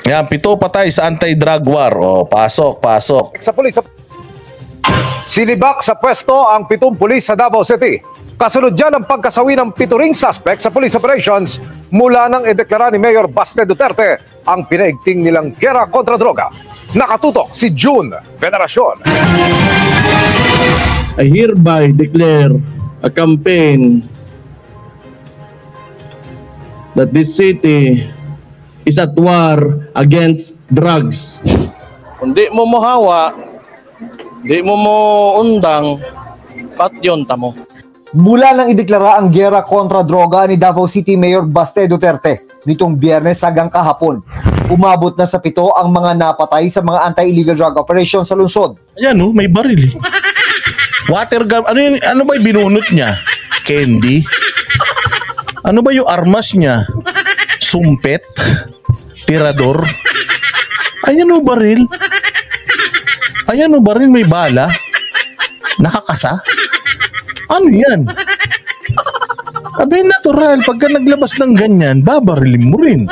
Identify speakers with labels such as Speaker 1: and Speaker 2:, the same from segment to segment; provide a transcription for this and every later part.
Speaker 1: Yan, 7 patay sa anti-drug war. O, pasok.
Speaker 2: Sa pulis. Sinibak sa pwesto ang 7 pulis sa Davao City. Kasunod dyan ang pagkasawi ng 7 ring suspect sa police operations mula nang ideklara ni Mayor Baste Duterte ang pinaigting nilang gera kontra droga. Nakatutok si June Veneracion.
Speaker 3: I hereby declare a campaign that this city is at war against drugs.
Speaker 4: Kung di mo mohawa, di mo undang, patyon tamo.
Speaker 5: Mula nang ideklara ang gera kontra droga ni Davao City Mayor Baste Duterte nitong Biyernes hanggang kahapon, umabot na sa 7 ang mga napatay sa mga anti-illegal drug operations sa lungsod.
Speaker 1: Ayan may baril. Water gun, ano ba yung binunot niya? Candy? Ano ba yung armas niya? Sumpet? Tirador? Ayan baril. Ayan baril, may bala. Nakakasa? Ano yan? Abay, natural. Pagka naglabas ng ganyan, babarilin mo rin.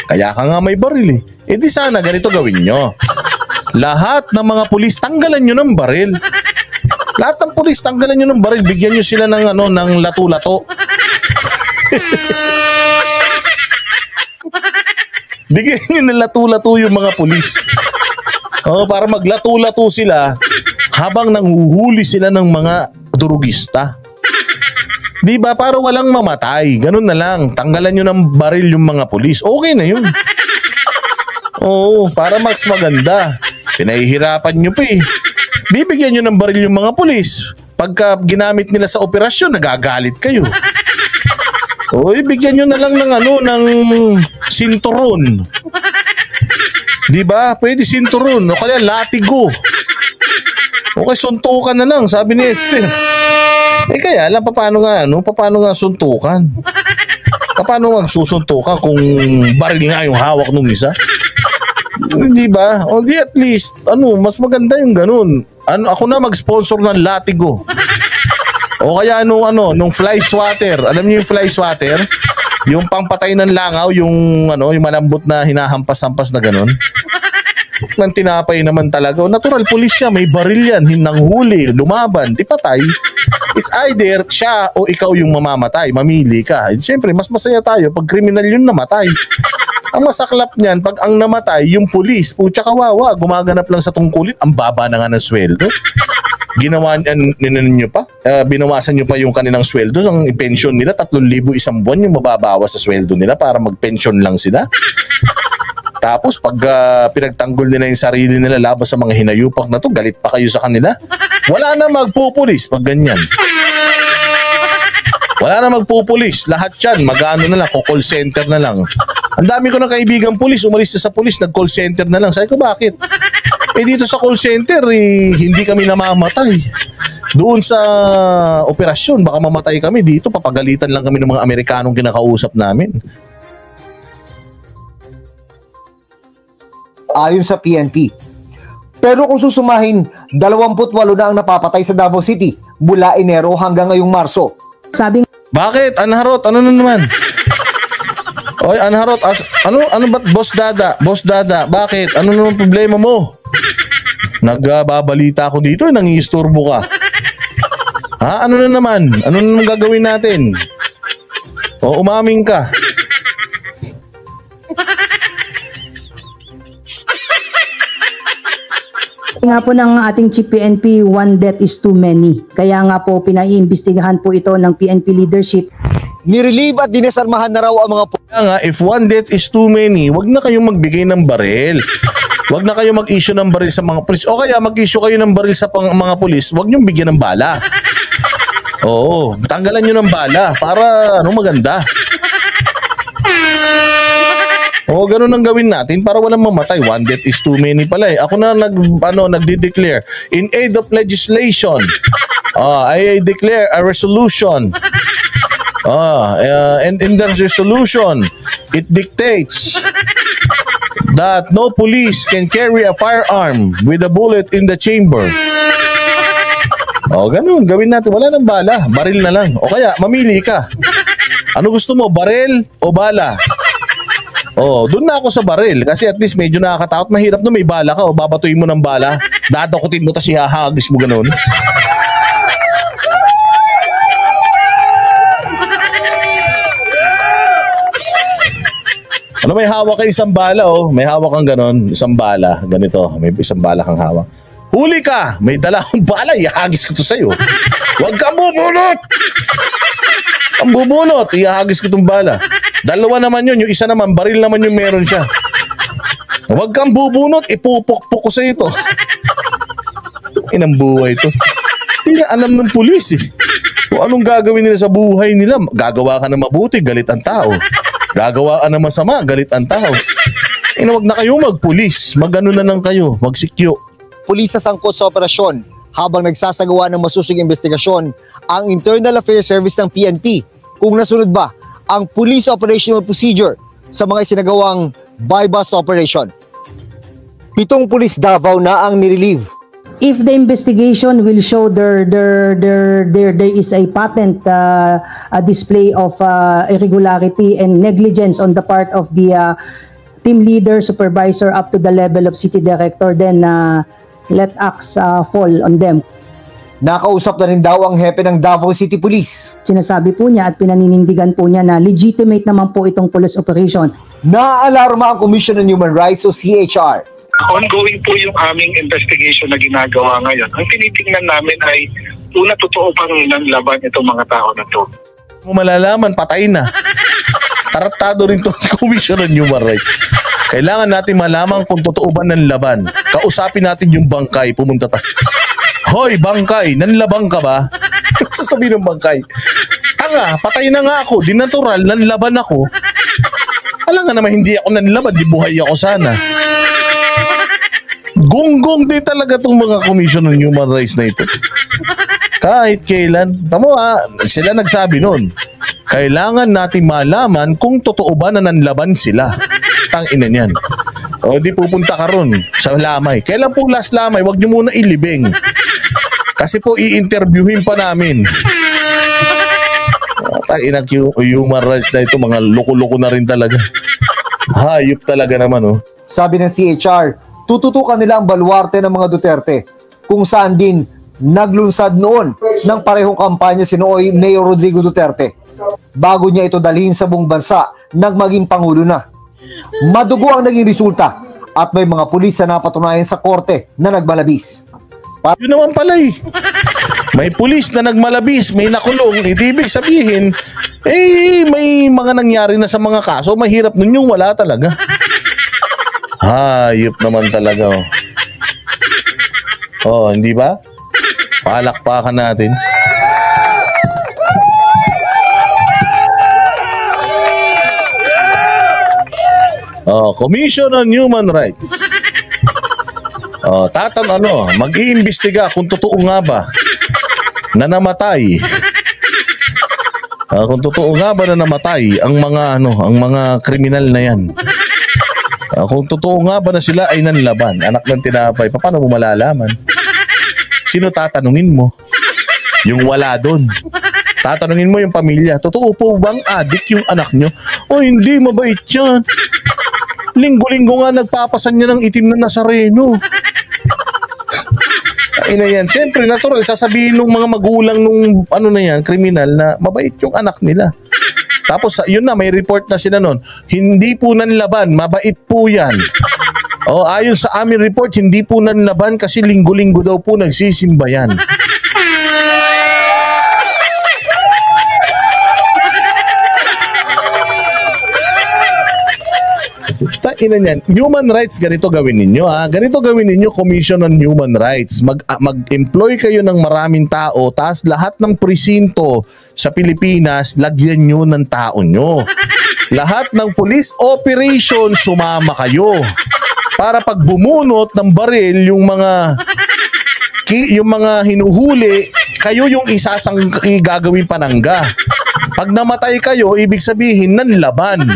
Speaker 1: Kaya ka nga may baril eh. E di sana ganito gawin nyo. Lahat ng mga pulis, tanggalan nyo ng baril. Lahat ng pulis, tanggalan nyo ng baril. Bigyan nyo sila ng, ng lato-lato. Bigyan nyo ng lato-lato yung mga pulis. Para maglato-lato sila habang nanghuhuli sila ng mga durugista. Di ba? Para walang mamatay. Ganun na lang. Tanggalan nyo ng baril yung mga pulis. Okay na yun. Oo, para mas maganda. Pinahihirapan nyo pa eh. Bibigyan nyo ng baril yung mga pulis. Pagka ginamit nila sa operasyon, nagagalit kayo. O, ibigyan nyo na lang ng ng sinturon. Di ba? Pwede sinturon. O kaya latigo. Okay, suntukan na lang, sabi ni Esther. Kaya alam paano nga suntukan? Paano nga susuntukan kung baril nga yung hawak nung isa? Di ba? O di at least, mas maganda yung ganun. Ako na mag-sponsor ng latigo. O kaya nung fly swatter. Alam niyo yung fly swatter? Yung pangpatay ng langaw, yung malambot na hinahampas-hampas na ganun. Ng tinapay naman talaga. Natural, pulis siya, may baril yan, nanghuli, lumaban, di patay. It's either siya o ikaw yung mamamatay, mamili ka. Siyempre, mas masaya tayo pag kriminal yun namatay. Ang masaklap niyan, pag ang namatay, yung pulis, putya kawawa, gumaganap lang sa tungkulin, ang baba na nga ng sweldo. Ginawa nyo pa, binawasan nyo pa yung kanilang sweldo, ang pension nila, 3,000 isang buwan yung mababawas sa sweldo nila para mag-pension lang sila. Tapos pag pinagtanggol nila yung sarili nila laban sa mga hinayupak na to, galit pa kayo sa kanila. Wala na magpupulis pag ganyan. Wala na magpupulis. Lahat yan, mag-ano na lang, call center na lang. Ang dami ko ng kaibigan pulis, umalis na sa pulis, nag-call center na lang. Sabi ko, bakit? Dito sa call center, hindi kami namamatay. Doon sa operasyon, baka mamatay kami. Dito, papagalitan lang kami ng mga Amerikanong kinakausap namin.
Speaker 5: Ayon sa PNP. Pero kung susumahin, 28 na ang napapatay sa Davao City mula Enero hanggang ngayong Marso.
Speaker 1: Bakit? Anharot, ano na naman? Oy, Anharot, ano ba't Boss Dada, bakit? Ano naman problema mo? Nagbabalita ako dito, nangiisturbo ka. Ha? Ano na naman? Ano na naman gagawin natin? O, umaming ka.
Speaker 6: Nga po ng ating Chief PNP, one death is too many. Kaya nga po pinaiimbestigahan po ito ng PNP leadership.
Speaker 5: Nirelieve at dinesarmahan na raw ang mga
Speaker 1: Kaya nga, if one death is too many, wag na kayong magbigay ng baril. Wag na kayo mag-issue ng baril sa mga pulis. O kaya mag-issue kayo ng baril sa mga pulis, wag niyong bigyan ng bala. Oo, tanggalan niyo ng bala para maganda. O ganun ang gawin natin para walang mamatay. One death is too many pala eh. Ako na nagde-declare in aid of legislation. I declare a resolution. And in the resolution, it dictates that no police can carry a firearm with a bullet in the chamber. Ganun, gawin natin. Wala nang bala, baril na lang. O kaya, mamili ka. Ano gusto mo, baril o bala? Oh, doon na ako sa baril kasi at least medyo nakakatakot. Mahirap na may bala ka o babatuin mo ng bala. Dadakutin mo tas ihahagis mo ganun. Ano, may hawak ka isang bala oh. May hawak kang ganon, isang bala. Ganito, may isang bala kang hawak. Huli ka! May dala akong bala, ihagis ko to sa'yo. Huwag kang bubunot! Ang bubunot, ihagis ko tong bala. Dalawa naman yun, yung isa naman, baril naman yung meron siya. Huwag kang bubunot, ipupukpok ko sa'yo ito. Inang buhay ito. Hindi na alam ng pulis eh. Kung anong gagawin nila sa buhay nila, gagawa ka na mabuti, galit ang tao. Gagawa ka na masama, galit ang tao. Wag na kayo magpulis, magano na lang kayo, magsikyo.
Speaker 5: Pulis sa sangkot sa operasyon habang nagsasagawa ng masusing investigasyon ang Internal Affairs Service ng PNP kung nasunod ba ang Police Operational Procedure sa mga isinagawang buy-bust operation. 7 pulis Davao na ang nirelieve.
Speaker 6: If the investigation will show there is a patent a display of irregularity and negligence on the part of the team leader, supervisor up to the level of city director, then let acts fall on them.
Speaker 5: Nakausap na rin daw ang hepe ng Davao City Police.
Speaker 6: Sinasabi po niya at pinaninindigan po niya na legitimate naman po itong police operation.
Speaker 5: Naaalarma ang Commission on Human Rights o CHR.
Speaker 7: Ongoing po yung aming investigation na ginagawa ngayon. Ang tinitingnan namin ay una, totoo bang nanlaban itong mga tao na to.
Speaker 1: Mo malalaman, patay na. Taratado rin to Commission on Human Rights. Kailangan natin malaman kung totoo ba ng laban. Kausapin natin yung bangkay, pumunta tayo. Hoy, bangkay, nanlabang ka ba? Sasabihin ng bangkay, tanga, patay na nga ako, di natural, nanlaban ako. Alam nga naman, hindi ako nanlaban, di buhay ako sana. Gunggong din talaga itong mga Commission on Human Rights na ito. Kahit kailan. Tamo sila nagsabi nun. Kailangan natin malaman kung totoo ba na nanlaban sila. Tangina niyan. O di pupunta ka ron sa lamay. Kailan pong last lamay? Huwag niyo muna ilibing. Kasi po i-interviewin pa namin. Tangina human rights na ito. Mga loko-loko na rin talaga. Hayop talaga naman oh.
Speaker 5: Sabi ng CHR, tututukan nila ang baluarte ng mga Duterte kung saan din naglunsad noon ng parehong kampanya si nooy Mayor Rodrigo Duterte bago niya ito dalhin sa buong bansa nang maging Pangulo na. Madugo ang naging resulta at may mga pulis na napatunayan sa korte na nagmalabis.
Speaker 1: Yun naman pala eh. May pulis na nagmalabis, may nakulong, ibig sabihin, may mga nangyari na sa mga kaso, mahirap nun yung wala talaga. Hayop naman talaga oh. Oh, hindi ba? Palakpakan natin. Oh, Commission on Human Rights. Oh, mag-iimbestiga kung totoo nga ba na namatay. Kung totoo nga ba na namatay ang mga kriminal na 'yan. Kung totoo nga ba na sila ay nanlaban, anak ng tinapay, paano mo malalaman? Sino tatanungin mo? Yung wala doon. Tatanungin mo yung pamilya, totoo po bang adik yung anak nyo? O hindi, mabait yan. Linggo-linggo nga nagpapasan niya ng itim na Nazareno. Ina yan. Siyempre, natural, sasabihin ng mga magulang nung kriminal na mabait yung anak nila. Tapos, yun na, may report na sila nun. Hindi po nanlaban, mabait po yan. O, ayon sa aming report, hindi po nanlaban kasi linggo-linggo daw po nagsisimba yan. Ina niyan, human rights, ganito gawin ninyo ganito gawin ninyo, Commission on Human Rights. Mag-employ kayo ng maraming tao, taas lahat ng presinto sa Pilipinas, lagyan nyo ng tao nyo. Lahat ng police operation, sumama kayo. Para pag bumunot ng baril yung mga hinuhuli, kayo yung gagawin panangga. Pag namatay kayo, ibig sabihin nanlaban.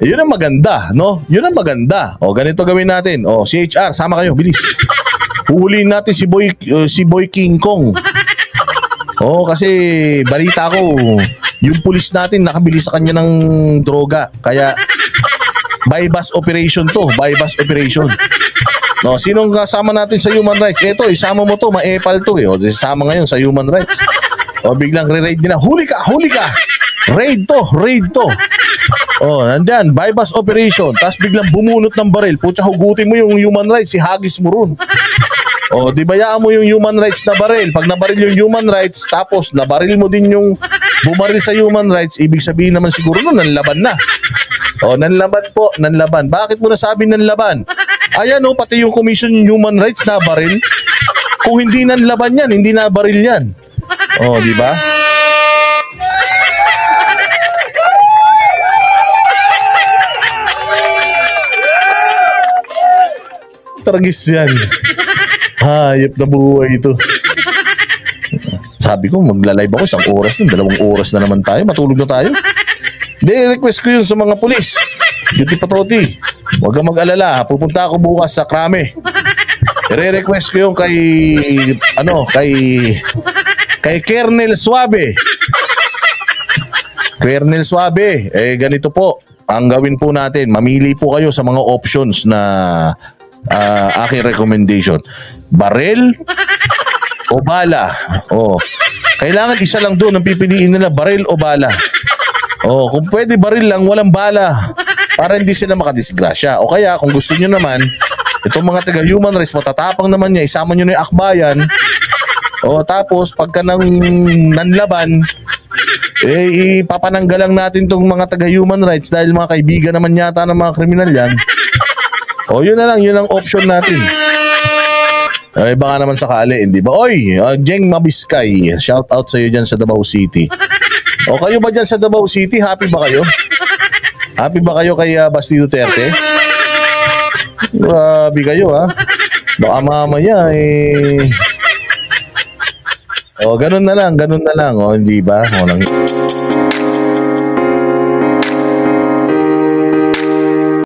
Speaker 1: Yun ang maganda, no? Yun ang maganda. O, ganito gawin natin. O, CHR, sama kayo, bilis. Huhulihin natin si Boy King Kong. Oo, kasi balita ko, yung pulis natin nakabili sa kanya ng droga. Kaya bypass operation to, bypass operation. No, sinong kasama natin sa human rights? Ito, isama mo to, maepal to eh. O, isama ngayon sa human rights. O, biglang re-raid nila. Huli ka, huli ka! Raid to, raid to. O, nandyan, bypass operation. Tapos biglang bumunot ng baril. Putya, hugutin mo yung human rights, si Hagis mo ron. O, di bayaan mo yung human rights na baril. Pag nabaril yung human rights, tapos nabaril mo din yung bumaril sa human rights, ibig sabihin naman siguro nun, nanlaban na. O, nanlaban po, nanlaban. Bakit mo nasabi nanlaban? Ayan o, pati yung Commission on Human Rights na baril. Kung hindi nanlaban yan, hindi na baril yan. O, di ba? Tragis yan. Hayop na buhay ito. Sabi ko, magla-live ako 1 oras na, 2 oras na naman tayo, matulog na tayo. Hindi, request ko yun sa mga pulis. Duty Patroti, huwag kang mag-alala, pupunta ako bukas sa Krame. I-request ko yung kay Kernel Suave. Kernel Suave, ganito po, ang gawin po natin, mamili po kayo sa mga options na aking recommendation. Baril o bala? Oh. Kailangan isa lang doon ang pipiliin nila, baril o bala. Oh, kung pwede baril lang, walang bala. Para hindi sila makadisgrasya. O kaya, kung gusto nyo naman, itong mga taga-human rights, matatapang naman niya, isama nyo na yung akbayan. O tapos, pagka nanlaban, ipapananggalang natin itong mga taga-human rights dahil mga kaibigan naman yata ng mga kriminal yan. O yun na lang, yun ang option natin. Ay, baka naman sakali, hindi ba? Oy, Jeng Mabiskay, shout out sa iyo dyan sa Davao City. O kayo ba dyan sa Davao City? Happy ba kayo? Happy ba kayo kay Basti Duterte? Grabe kayo ha. Baka mamaya O ganun na lang, ganun na lang. O hindi ba? O lang.